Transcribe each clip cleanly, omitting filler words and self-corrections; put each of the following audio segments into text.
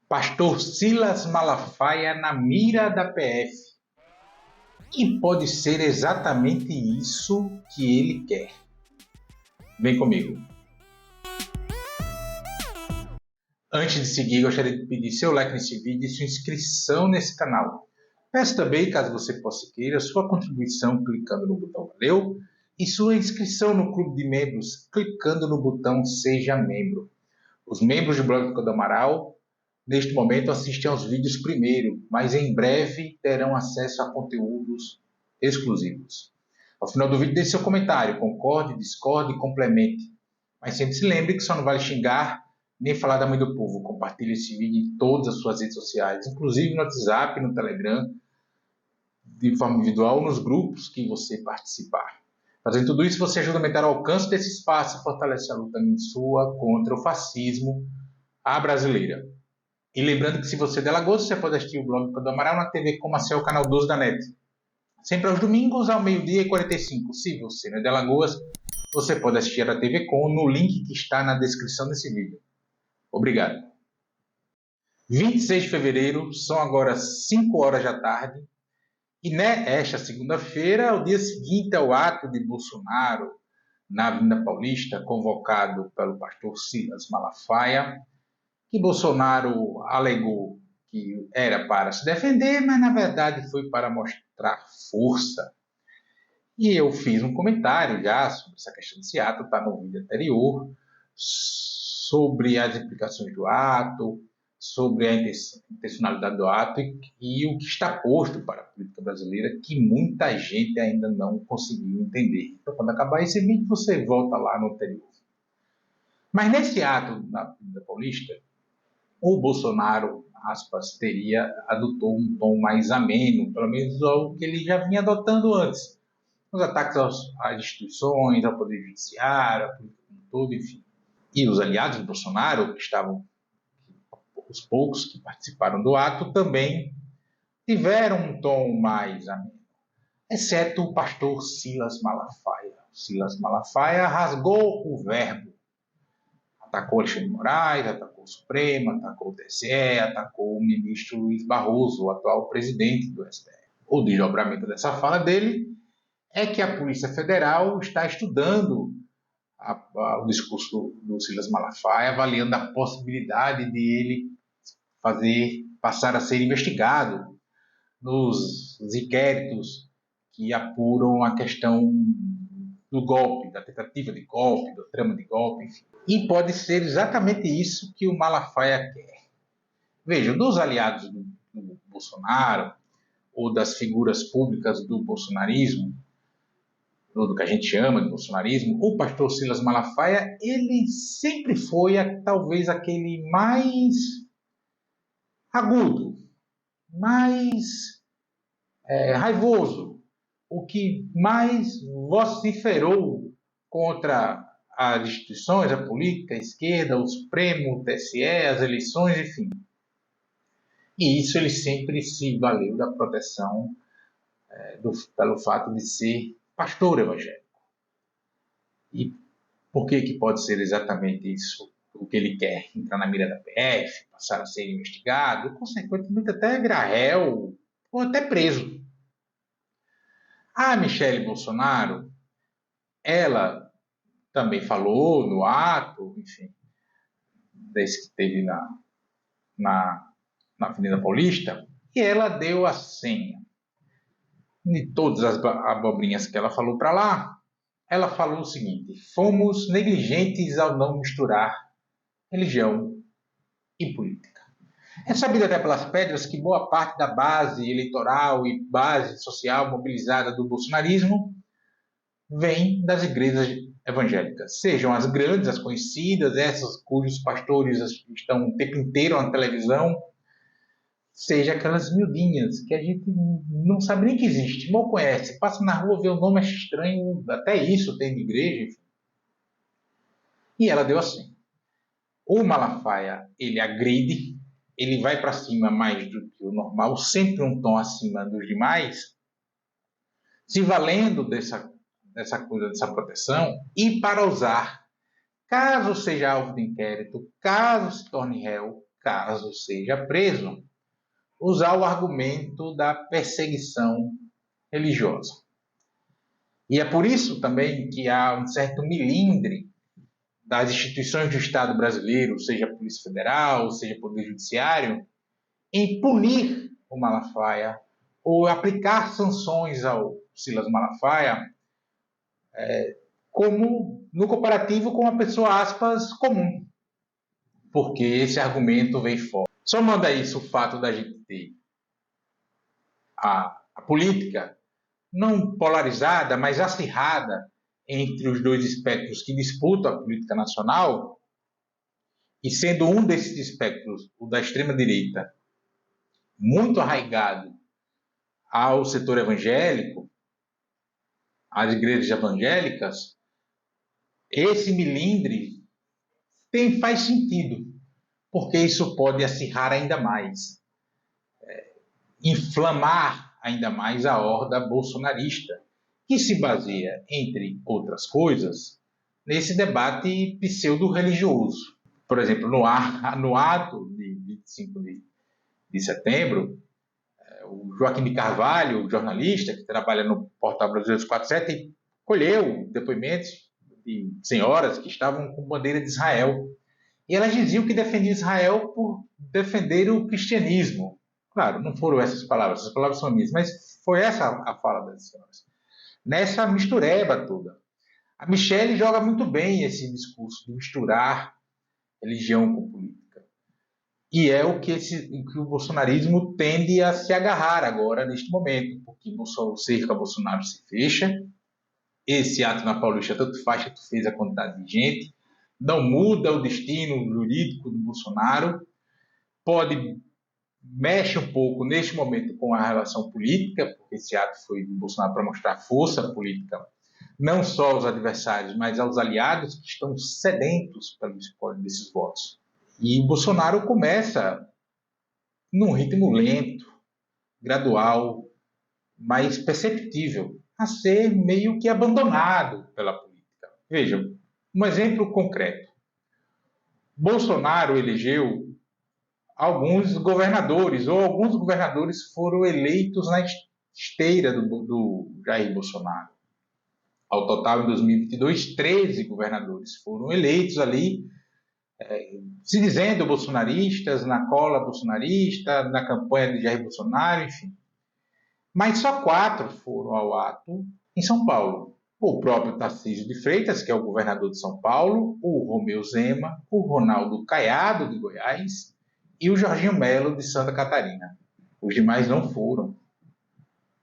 Pastor Silas Malafaia na mira da PF. E pode ser exatamente isso que ele quer. Vem comigo. Antes de seguir, gostaria de pedir seu like nesse vídeo e sua inscrição nesse canal. Peço também, caso você possa queira, sua contribuição clicando no botão Valeu e sua inscrição no Clube de Membros clicando no botão Seja Membro. Os membros do blog do Amaral, neste momento, assistem aos vídeos primeiro, mas em breve terão acesso a conteúdos exclusivos. Ao final do vídeo, deixe seu comentário, concorde, discorde e complemente. Mas sempre se lembre que só não vale xingar nem falar da mãe do povo. Compartilhe esse vídeo em todas as suas redes sociais, inclusive no WhatsApp, no Telegram, de forma individual, nos grupos que você participar. Fazendo tudo isso, você ajuda a aumentar o alcance desse espaço e fortalece a luta sua contra o fascismo à brasileira. E lembrando que se você é de Alagoas, você pode assistir o blog do Amaral na TV Comacel, canal 12 da NET. Sempre aos domingos, ao meio-dia e 45. Se você não é de Alagoas, você pode assistir a TV Com no link que está na descrição desse vídeo. Obrigado. 26 de fevereiro, são agora 5 horas da tarde. E nesta segunda-feira, o dia seguinte ao ato de Bolsonaro na Avenida Paulista, convocado pelo pastor Silas Malafaia, que Bolsonaro alegou que era para se defender, mas na verdade foi para mostrar força. E eu fiz um comentário já sobre essa questão desse ato, está no vídeo anterior, sobre as implicações do ato, sobre a intencionalidade do ato e o que está posto para a política brasileira, que muita gente ainda não conseguiu entender. Então, quando acabar esse vídeo, você volta lá no anterior. Mas nesse ato na Avenida Paulista, o Bolsonaro, aspas, adotou um tom mais ameno, pelo menos o que ele já vinha adotando antes. Os ataques às instituições, ao Poder Judiciário, à política como um todo, enfim. E os aliados do Bolsonaro, que estavam, os poucos que participaram do ato, também tiveram um tom mais ameno, exceto o pastor Silas Malafaia. Silas Malafaia rasgou o verbo. Atacou Alexandre de Moraes, atacou o Supremo, atacou o TSE, atacou o ministro Luiz Barroso, o atual presidente do STF. O desdobramento dessa fala dele é que a Polícia Federal está estudando o discurso do Silas Malafaia, avaliando a possibilidade de ele passar a ser investigado nos inquéritos que apuram a questão do golpe, da tentativa de golpe, do trama de golpe, enfim. E pode ser exatamente isso que o Malafaia quer. Veja, dos aliados do Bolsonaro, ou das figuras públicas do bolsonarismo, ou do que a gente chama de bolsonarismo, o pastor Silas Malafaia, ele sempre foi talvez aquele mais agudo, mais raivoso, o que mais vociferou contra as instituições, a política, a esquerda, o Supremo, o TSE, as eleições, enfim. E isso ele sempre se valeu da proteção pelo fato de ser pastor evangélico. E por que pode ser exatamente isso o que ele quer? Entrar na mira da PF, passar a ser investigado, consequentemente até virar réu, ou até preso. A Michelle Bolsonaro, ela também falou no ato, enfim, desse que teve na Avenida Paulista, e ela deu a senha. De todas as abobrinhas que ela falou para lá, ela falou o seguinte: fomos negligentes ao não misturar religião e política. É sabido até pelas pedras que boa parte da base eleitoral e base social mobilizada do bolsonarismo vem das igrejas evangélicas, sejam as grandes, as conhecidas, essas cujos pastores estão o tempo inteiro na televisão, seja aquelas miudinhas que a gente não sabe nem que existe, mal conhece, passa na rua, vê o nome, acha estranho, até isso tem de igreja, enfim. E ela deu assim: o Malafaia, ele agride, ele vai para cima mais do que o normal, sempre um tom acima dos demais, se valendo dessa proteção, e para usar, caso seja alvo de inquérito, caso se torne réu, caso seja preso, usar o argumento da perseguição religiosa. E é por isso também que há um certo milindre das instituições do Estado brasileiro, seja a Polícia Federal, seja o Poder Judiciário, em punir o Malafaia ou aplicar sanções ao Silas Malafaia, como no comparativo com uma pessoa, aspas, comum. Porque esse argumento vem fora. Somando a isso o fato da gente ter a política não polarizada, mas acirrada entre os dois espectros que disputam a política nacional, e sendo um desses espectros, o da extrema-direita, muito arraigado ao setor evangélico, às igrejas evangélicas, esse milindre faz sentido, porque isso pode acirrar ainda mais, inflamar ainda mais a horda bolsonarista, que se baseia, entre outras coisas, nesse debate pseudo-religioso. Por exemplo, no ato de 25 de setembro, o Joaquim de Carvalho, jornalista que trabalha no portal Brasil 247, colheu depoimentos de senhoras que estavam com bandeira de Israel. E elas diziam que defendiam Israel por defender o cristianismo. Claro, não foram essas palavras são minhas, mas foi essa a fala das senhoras. Nessa mistureba toda. A Michelle joga muito bem esse discurso de misturar religião com política. E é o que o bolsonarismo tende a se agarrar agora, neste momento, porque o cerco a Bolsonaro se fecha, esse ato na Paulista tanto faz que fez a quantidade de gente, não muda o destino jurídico do Bolsonaro, mexe um pouco neste momento com a relação política, porque esse ato foi do Bolsonaro para mostrar força política, não só aos adversários, mas aos aliados que estão sedentos pelo espólio desses votos. E o Bolsonaro começa num ritmo lento, gradual, mas perceptível, a ser meio que abandonado pela política. Vejam, um exemplo concreto. Bolsonaro elegeu alguns governadores, ou alguns governadores foram eleitos na esteira do Jair Bolsonaro. Ao total, em 2022, 13 governadores foram eleitos ali, se dizendo bolsonaristas, na cola bolsonarista, na campanha de Jair Bolsonaro, enfim. Mas só 4 foram ao ato em São Paulo. O próprio Tarcísio de Freitas, que é o governador de São Paulo, o Romeu Zema, o Ronaldo Caiado, de Goiás, e o Jorginho Melo, de Santa Catarina. Os demais não foram.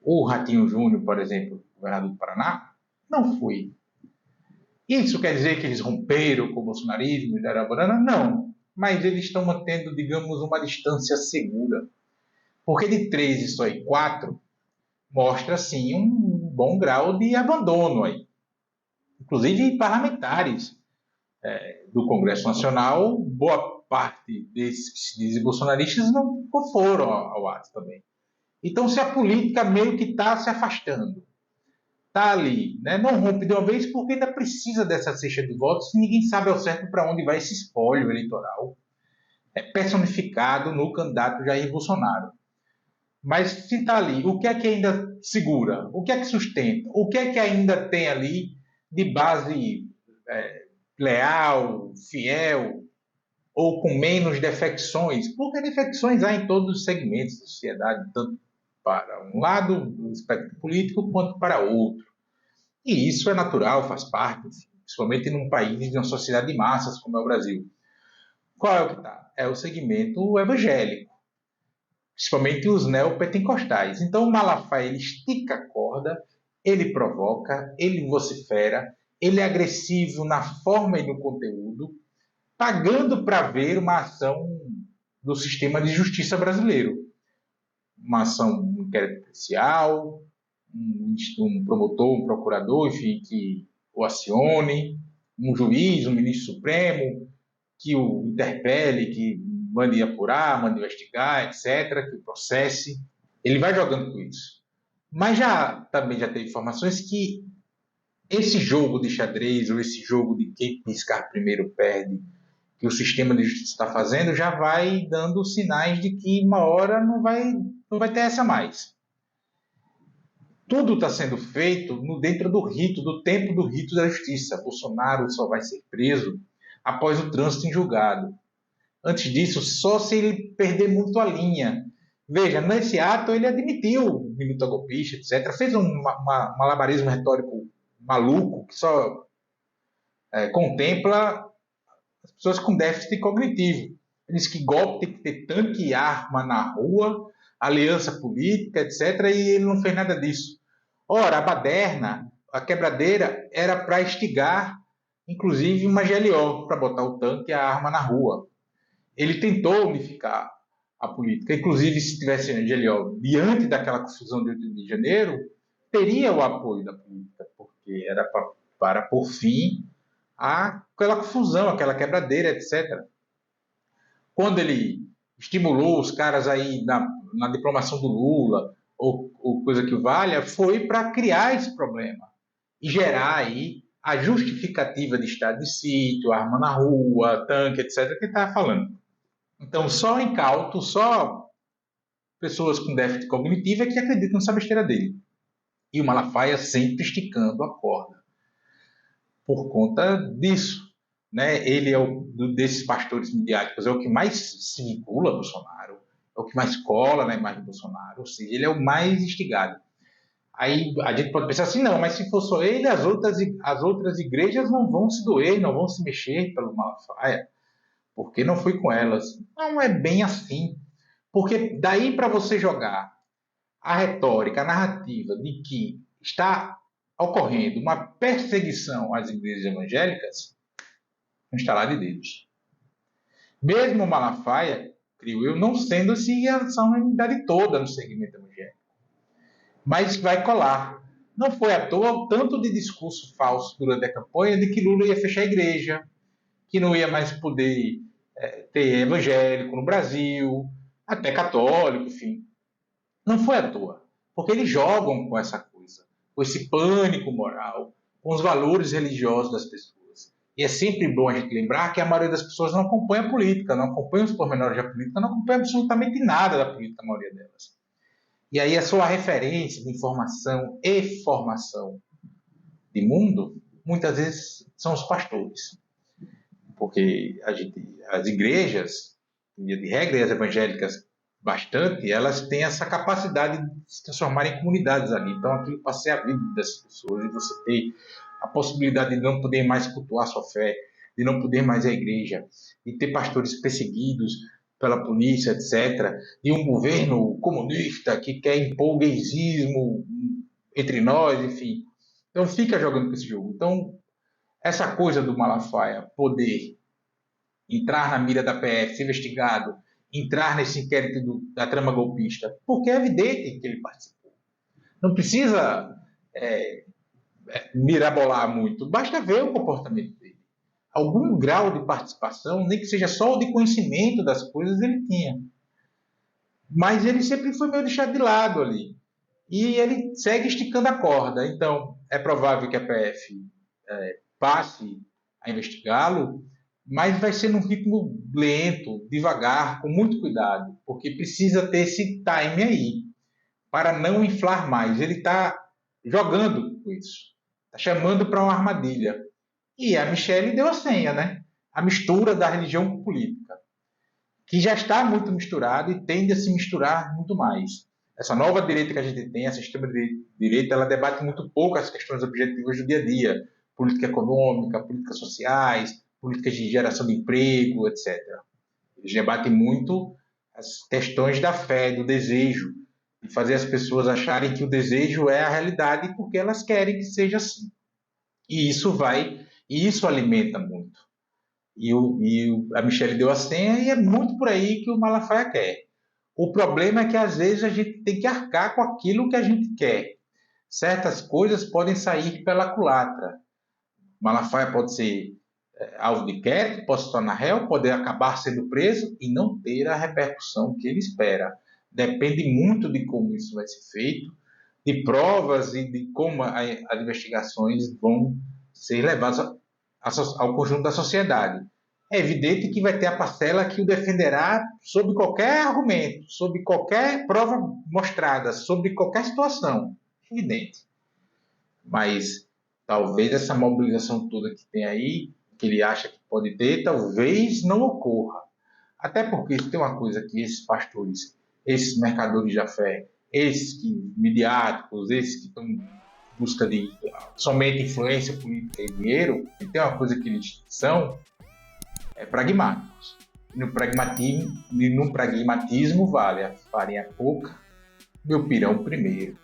O Ratinho Júnior, por exemplo, governador do Paraná, não foi. Isso quer dizer que eles romperam com o bolsonarismo e deram a banana? Não. Mas eles estão mantendo, digamos, uma distância segura. Porque de 13 só e 4, mostra, sim, um bom grau de abandono aí. Inclusive parlamentares do Congresso Nacional, boa parte desses que se dizem bolsonaristas não foram ao ato também. Então, se a política meio que está se afastando, está ali, né? Não rompe de uma vez porque ainda precisa dessa cesta de votos e ninguém sabe ao certo para onde vai esse espólio eleitoral personificado no candidato Jair Bolsonaro. Mas se está ali, o que é que ainda segura? O que é que sustenta? O que é que ainda tem ali de base leal, fiel, ou com menos defecções? Porque defecções há em todos os segmentos da sociedade, tanto para um lado do espectro político, quanto para outro. E isso é natural, faz parte, principalmente num país de uma sociedade de massas como é o Brasil. Qual é o que está? É o segmento evangélico, principalmente os neopentecostais. Então o Malafaia ele estica a corda, ele provoca, ele vocifera, ele é agressivo na forma e no conteúdo, pagando para ver uma ação do sistema de justiça brasileiro. Uma ação, um inquérito policial, um promotor, um procurador, enfim, que o acione, um juiz, um ministro supremo, que o interpele, que mande apurar, mande investigar, etc., que o processe. Ele vai jogando com isso. Mas também já teve informações que esse jogo de xadrez, ou esse jogo de quem piscar primeiro perde, que o sistema de justiça está fazendo já vai dando sinais de que uma hora não vai ter essa mais. Tudo está sendo feito dentro do rito, do tempo do rito da justiça. Bolsonaro só vai ser preso após o trânsito em julgado. Antes disso, só se ele perder muito a linha. Veja, nesse ato ele admitiu o minuto golpista, etc. Fez um malabarismo retórico maluco que só contempla as pessoas com déficit cognitivo. Ele diz que golpe tem que ter tanque e arma na rua, aliança política, etc. E ele não fez nada disso. Ora, a baderna, a quebradeira, era para instigar, inclusive, uma GLO, para botar o tanque e a arma na rua. Ele tentou unificar a política. Inclusive, se tivesse a GLO diante daquela confusão de 8 de janeiro, teria o apoio da política, porque era para pôr fim àquela confusão, aquela quebradeira, etc. Quando ele estimulou os caras aí na diplomação do Lula, ou coisa que valha, foi para criar esse problema e gerar aí a justificativa de estado de sítio, arma na rua, tanque, etc., que ele estava falando. Então, só incauto, só pessoas com déficit cognitivo é que acreditam nessa besteira dele. E o Malafaia sempre esticando a corda. Por conta disso. Né? Ele desses pastores midiáticos, é o que mais se vincula a Bolsonaro, é o que mais cola na imagem do Bolsonaro, ou seja, ele é o mais instigado. Aí a gente pode pensar assim, não, mas se for só ele, as outras igrejas não vão se doer, não vão se mexer pelo Malafaia, porque não foi com elas. Não é bem assim. Porque daí para você jogar a retórica, a narrativa de que está ocorrendo uma perseguição às igrejas evangélicas, um estalar de dedos. Mesmo Malafaia, creio eu, não sendo assim essa unidade toda no segmento evangélico. Mas vai colar. Não foi à toa o tanto de discurso falso durante a campanha de que Lula ia fechar a igreja, que não ia mais poder ter evangélico no Brasil, até católico, enfim. Não foi à toa, porque eles jogam com essa coisa, com esse pânico moral, com os valores religiosos das pessoas. E é sempre bom a gente lembrar que a maioria das pessoas não acompanha a política, não acompanha os pormenores da política, não acompanha absolutamente nada da política, a maioria delas. E aí a sua referência de informação e formação de mundo, muitas vezes, são os pastores. Porque as igrejas, de regra, e as evangélicas bastante, elas têm essa capacidade de se transformar em comunidades ali. Então, aquilo passa a vida das pessoas e você tem a possibilidade de não poder mais cultuar sua fé, de não poder mais ir à igreja, de ter pastores perseguidos pela polícia, etc., de um governo comunista que quer impor o gaysismo entre nós, enfim. Então, fica jogando com esse jogo. Então, essa coisa do Malafaia poder entrar na mira da PF, ser investigado, entrar nesse inquérito da trama golpista, porque é evidente que ele participou. Não precisa mirabolar muito, basta ver o comportamento dele. Algum grau de participação, nem que seja só o de conhecimento das coisas, ele tinha. Mas ele sempre foi meio deixado de lado ali. E ele segue esticando a corda. Então, é provável que a PF passe a investigá-lo, mas vai ser num ritmo lento, devagar, com muito cuidado, porque precisa ter esse time aí, para não inflar mais. Ele está jogando com isso, está chamando para uma armadilha. E a Michelle deu a senha, né? A mistura da religião com política, que já está muito misturada e tende a se misturar muito mais. Essa nova direita que a gente tem, essa extrema direita, ela debate muito pouco as questões objetivas do dia a dia, política econômica, políticas sociais, políticas de geração de emprego, etc. Eles debatem muito as questões da fé, do desejo, de fazer as pessoas acharem que o desejo é a realidade porque elas querem que seja assim. E isso alimenta muito. A Michelle deu a senha e é muito por aí que o Malafaia quer. O problema é que às vezes a gente tem que arcar com aquilo que a gente quer. Certas coisas podem sair pela culatra. Malafaia pode ser alvo de inquérito, pode se tornar réu, pode acabar sendo preso e não ter a repercussão que ele espera. Depende muito de como isso vai ser feito, de provas e de como as investigações vão ser levadas ao conjunto da sociedade. é evidente que vai ter a parcela que o defenderá sob qualquer argumento, sob qualquer prova mostrada, sob qualquer situação. Evidente. Mas talvez essa mobilização toda que tem aí, que ele acha que pode ter, talvez não ocorra. Até porque tem uma coisa que esses pastores, esses mercadores da fé, esses que, midiáticos, esses que estão em busca de somente influência política e dinheiro, e tem uma coisa que eles são, pragmáticos. E no pragmatismo vale a farinha pouca, meu pirão primeiro.